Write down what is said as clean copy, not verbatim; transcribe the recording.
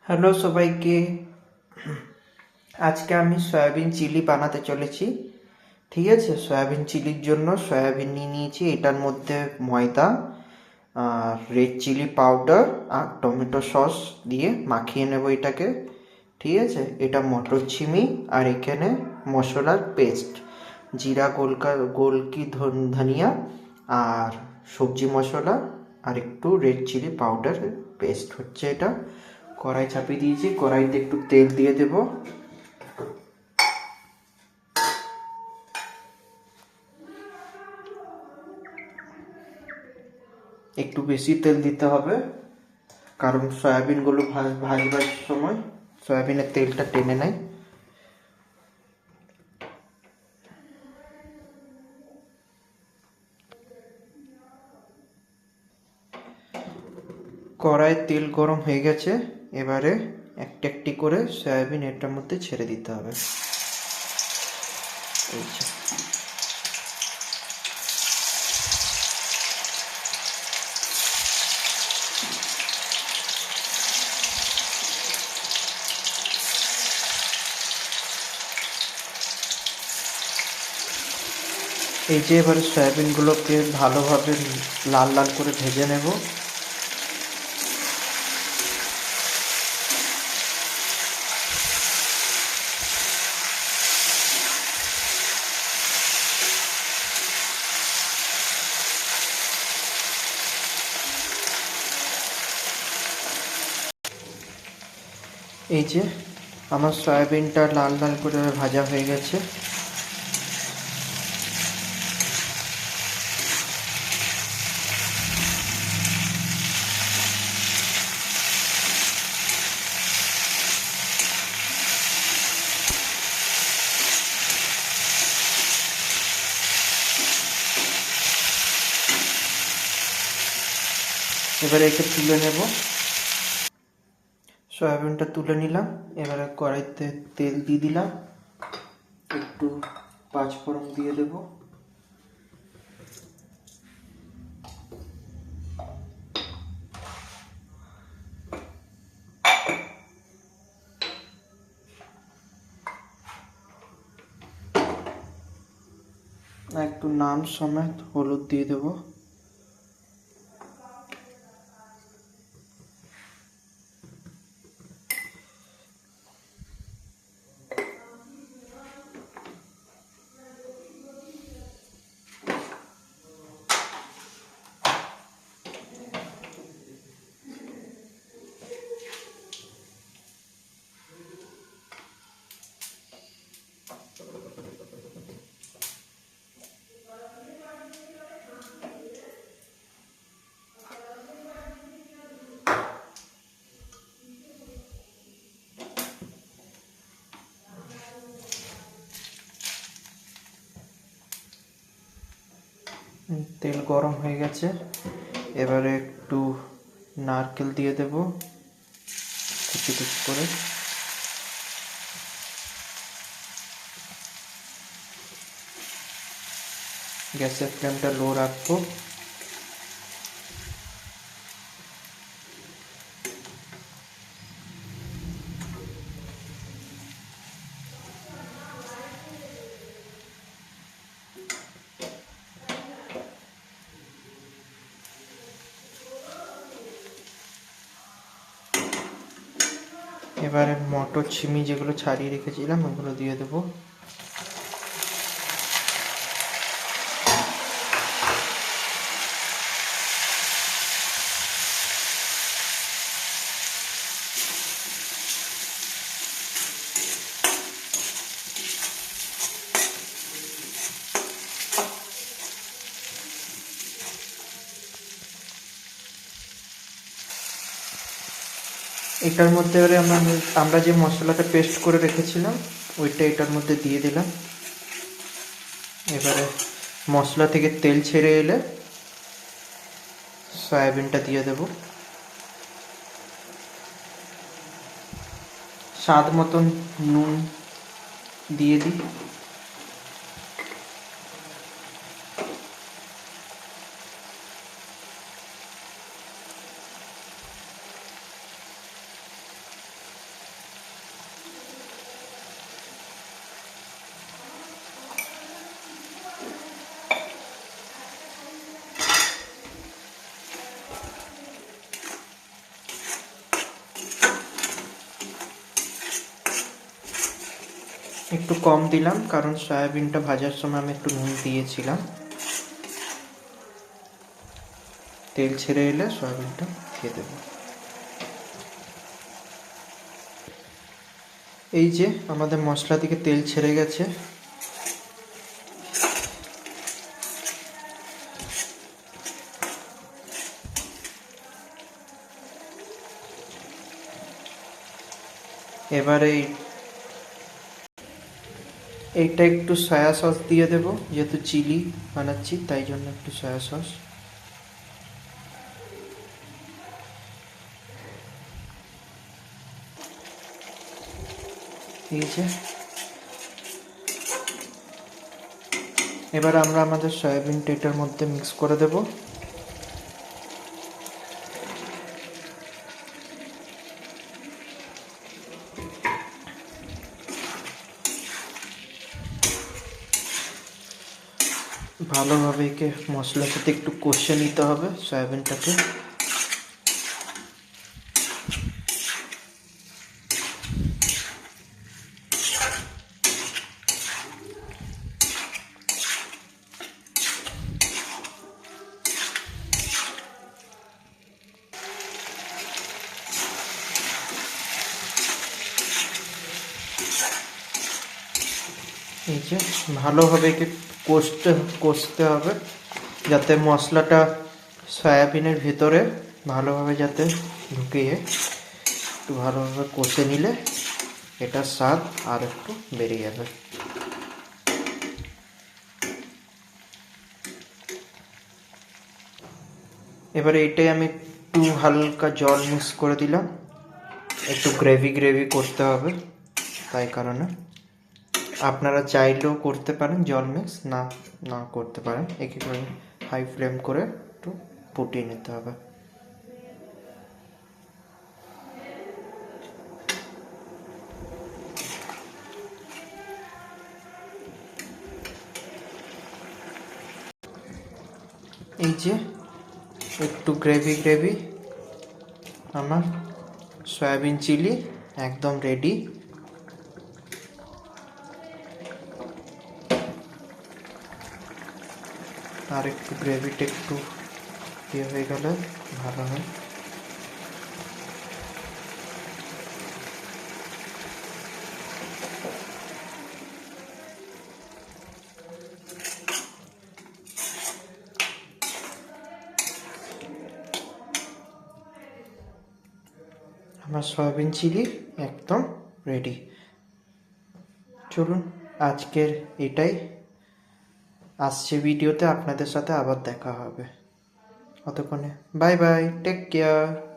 Hello সবাইকে। আজকে আমি সয়াবিন চিলি বানাতে চলেছি। ঠিক আছে, সয়াবিন চিলির জন্য সয়াবিন নিয়ে নিয়েছি, এটার মধ্যে ময়দা আর রেড চিলি পাউডার আর টমেটো সস দিয়ে মাখিয়ে নেব এটাকে। ঠিক আছে, এটা মটর ছিমি আর এখানে মশলার পেস্ট, জিরা গোলকি ধনিয়া আর সবজি মশলা আর একটু রেড চিলি পাউডার পেস্ট হচ্ছে এটা। কড়াই চাপিয়ে দিয়েছি, কড়াইতে একটু তেল দিয়ে দেব। একটু বেশি তেল দিতে হবে, কারণ সয়াবিনগুলো ভাজবার সময় সয়াবিনের তেলটা টেনে নেয়। কড়াইয়ের তেল গরম হয়ে গেছে, এবারে একটি একটি করে সয়াবিন এটার মধ্যে ছেড়ে দিতে হবে। এই যে এবারে সয়াবিনগুলোকে ভালোভাবে লাল লাল করে ভেজে নেব। এই যে আমার সয়াবিনটা লাল লাল করে ভাজা হয়ে গেছে। এবারে একে তুলে নেব। সয়াবিনটা তুলে নিলাম, এবারে কড়াইতে তেল দিয়ে দিলাম, একটু পাঁচফোড়ন দিয়ে দেব। একটু নাম সমেত হলুদ দিয়ে দেব। তেল গরম হয়ে গেছে, এবারে একটু নারকেল দিয়ে দেব কুচি কুচি করে। গ্যাসের ফ্লেমটা লো রাখবো। এবারে মটর ছিমি যেগুলো ছাড়িয়ে রেখেছিলাম ওগুলো দিয়ে দেবো। এটার মধ্যে এবারে আমরা যে মশলাটা পেস্ট করে রেখেছিলাম ওইটা এটার মধ্যে দিয়ে দিলাম। এবারে মশলা থেকে তেল ছেড়ে এলে সয়াবিনটা দিয়ে দেব। স্বাদ মতন নুন দিয়ে দিই। একটু কম দিলাম কারণ সয়াবিনটা ভাজার সময় আমি একটু নুন দিয়েছিলাম। তেল ছেড়ে এলে সয়াবিনটা দিয়ে দেবো। এই যে আমাদের মশলা থেকে তেল ছেড়ে গেছে। এবারে এইটা একটু সয়া সস দিয়ে দেব, যেহেতু চিলি বানাচ্ছি তাই জন্য একটু সয়া সস। এই যে এবার আমরা আমাদের সয়াবিনটা এটার মধ্যে মিক্স করে দেব। ভালোভাবে একে মশলার সাথে একটু কষে নিতে হবে সয়াবিনটাকে। এই যে ভালোভাবে একে কষতে হবে, যাতে মশলাটা সয়াবিনের ভিতরে ভালোভাবে যাতে ঢুকিয়ে একটু ভালোভাবে কষে নিলে এটার স্বাদ আর একটু বেড়ে যাবে। এবারে এটাই আমি একটু হালকা জল মিক্স করে দিলাম, একটু গ্রেভি করতে হবে তাই কারণে। আপনারা চাইলেও করতে পারেন জল মিক্স, না করতে পারেন। একেবারে হাই ফ্লেম করে একটু ফুটিয়ে নিতে হবে। এই যে একটু গ্রেভি আমার সয়াবিন চিলি একদম রেডি। আর একটু গ্রেভিটা একটু ইয়ে হয়ে গেলে ভালো হয়। আমার সয়াবিন চিলি একদম রেডি। চলুন আজকের এটাই, আসছে ভিডিওতে আপনাদের সাথে আবার দেখা হবে। ততক্ষণে বাই বাই, টেক কেয়ার।